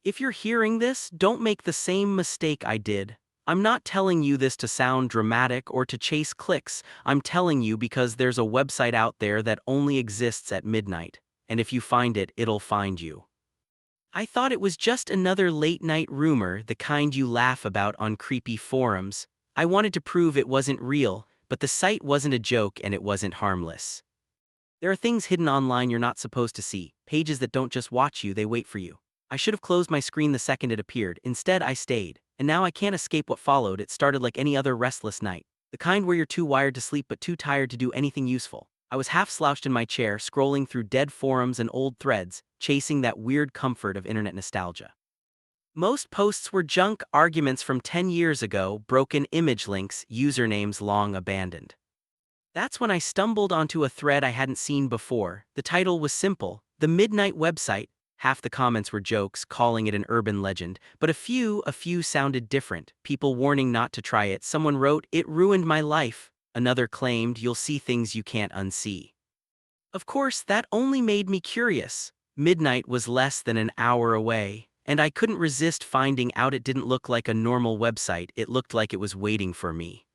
If you're hearing this, don't make the same mistake I did. I'm not telling you this to sound dramatic or to chase clicks. I'm telling you because there's a website out there that only exists at midnight, and if you find it, it'll find you. I thought it was just another late-night rumor, the kind you laugh about on creepy forums. I wanted to prove it wasn't real, but the site wasn't a joke and it wasn't harmless. There are things hidden online you're not supposed to see, pages that don't just watch you, they wait for you. I should have closed my screen the second it appeared, instead I stayed, and now I can't escape what followed. It started like any other restless night, the kind where you're too wired to sleep but too tired to do anything useful. I was half slouched in my chair, scrolling through dead forums and old threads, chasing that weird comfort of internet nostalgia. Most posts were junk, arguments from 10 years ago, broken image links, usernames long abandoned. That's when I stumbled onto a thread I hadn't seen before. The title was simple, "The Midnight Website." Half the comments were jokes, calling it an urban legend, but a few sounded different. People warning not to try it. Someone wrote, "It ruined my life." Another claimed, "You'll see things you can't unsee." Of course, that only made me curious. Midnight was less than an hour away, and I couldn't resist finding out it didn't look like a normal website. It looked like it was waiting for me.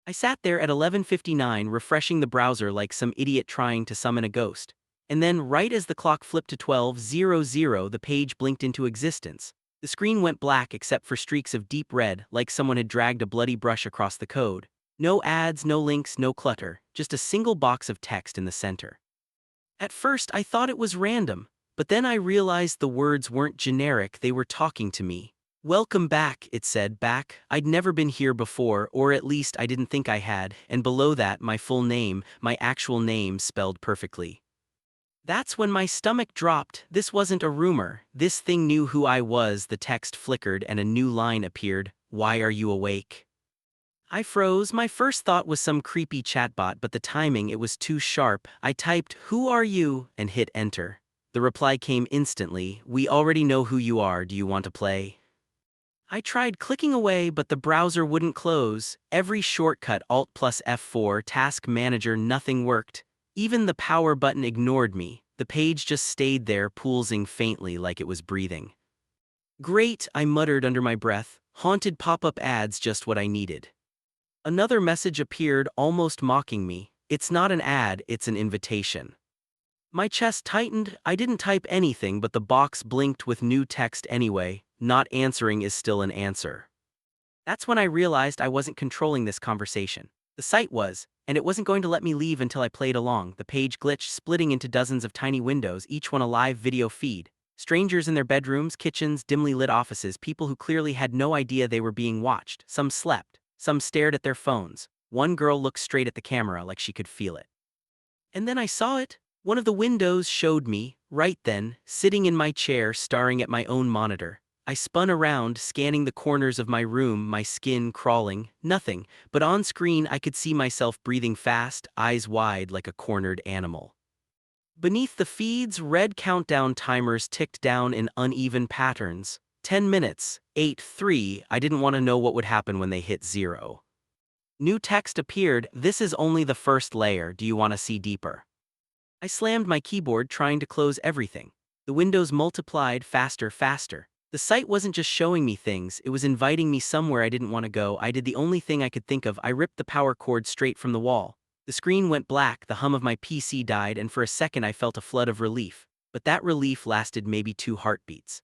I sat there at 11:59 refreshing the browser like some idiot trying to summon a ghost. And then, right as the clock flipped to 12:00, the page blinked into existence. The screen went black except for streaks of deep red, like someone had dragged a bloody brush across the code. No ads, no links, no clutter, just a single box of text in the center. At first, I thought it was random, but then I realized the words weren't generic, they were talking to me. "Welcome back," it said. Back. I'd never been here before, or at least I didn't think I had, and below that, my full name, my actual name spelled perfectly. That's when my stomach dropped. This wasn't a rumor. This thing knew who I was. The text flickered and a new line appeared. "Why are you awake?" I froze. My first thought was some creepy chatbot, but the timing, it was too sharp. I typed, "Who are you?" and hit enter. The reply came instantly. "We already know who you are. Do you want to play?" I tried clicking away, but the browser wouldn't close. Every shortcut, Alt plus F4, Task Manager, nothing worked. Even the power button ignored me. The page just stayed there, pulsing faintly like it was breathing. "Great," I muttered under my breath. Haunted pop-up ads, just what I needed. Another message appeared, almost mocking me. "It's not an ad, it's an invitation." My chest tightened. I didn't type anything, but the box blinked with new text anyway. "Not answering is still an answer." That's when I realized I wasn't controlling this conversation. The site was, and it wasn't going to let me leave until I played along. The page glitched, splitting into dozens of tiny windows, each one a live video feed. Strangers in their bedrooms, kitchens, dimly lit offices, people who clearly had no idea they were being watched. Some slept, some stared at their phones. One girl looked straight at the camera like she could feel it. And then I saw it. One of the windows showed me, right then, sitting in my chair staring at my own monitor. I spun around, scanning the corners of my room, my skin crawling. Nothing, but on screen I could see myself breathing fast, eyes wide like a cornered animal. Beneath the feeds, red countdown timers ticked down in uneven patterns. 10 minutes, 8, 3, I didn't want to know what would happen when they hit 0. New text appeared, "This is only the first layer, do you want to see deeper?" I slammed my keyboard, trying to close everything. The windows multiplied, faster, faster. The site wasn't just showing me things, it was inviting me somewhere I didn't want to go. I did the only thing I could think of. I ripped the power cord straight from the wall. The screen went black, the hum of my PC died, and for a second I felt a flood of relief. But that relief lasted maybe 2 heartbeats.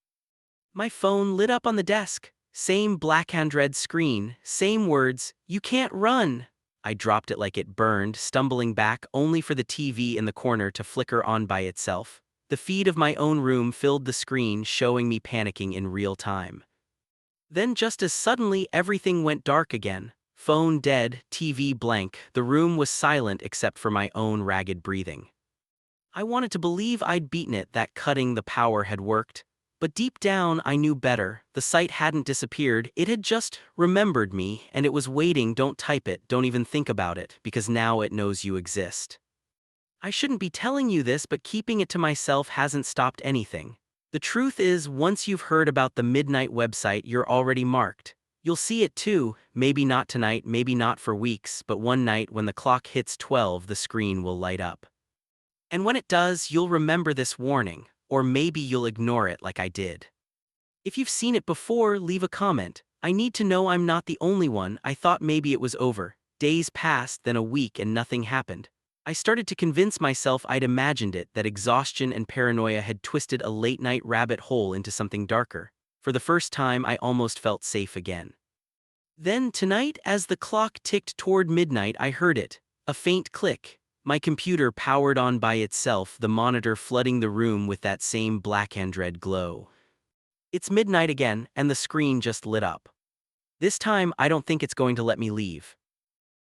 My phone lit up on the desk. Same black and red screen, same words, "You can't run." I dropped it like it burned, stumbling back, only for the TV in the corner to flicker on by itself. The feed of my own room filled the screen, showing me panicking in real time. Then just as suddenly, everything went dark again. Phone dead, TV blank. The room was silent except for my own ragged breathing. I wanted to believe I'd beaten it, that cutting the power had worked. But deep down, I knew better. The site hadn't disappeared, it had just remembered me, and it was waiting. Don't type it, don't even think about it, because now it knows you exist. I shouldn't be telling you this, but keeping it to myself hasn't stopped anything. The truth is, once you've heard about the Midnight website, you're already marked. You'll see it too, maybe not tonight, maybe not for weeks, but one night when the clock hits 12, the screen will light up. And when it does, you'll remember this warning, or maybe you'll ignore it like I did. If you've seen it before, leave a comment. I need to know I'm not the only one. I thought maybe it was over. Days passed, then a week, and nothing happened. I started to convince myself I'd imagined it, that exhaustion and paranoia had twisted a late-night rabbit hole into something darker. For the first time, I almost felt safe again. Then tonight, as the clock ticked toward midnight, I heard it. A faint click. My computer powered on by itself, the monitor flooding the room with that same black and red glow. It's midnight again, and the screen just lit up. This time, I don't think it's going to let me leave.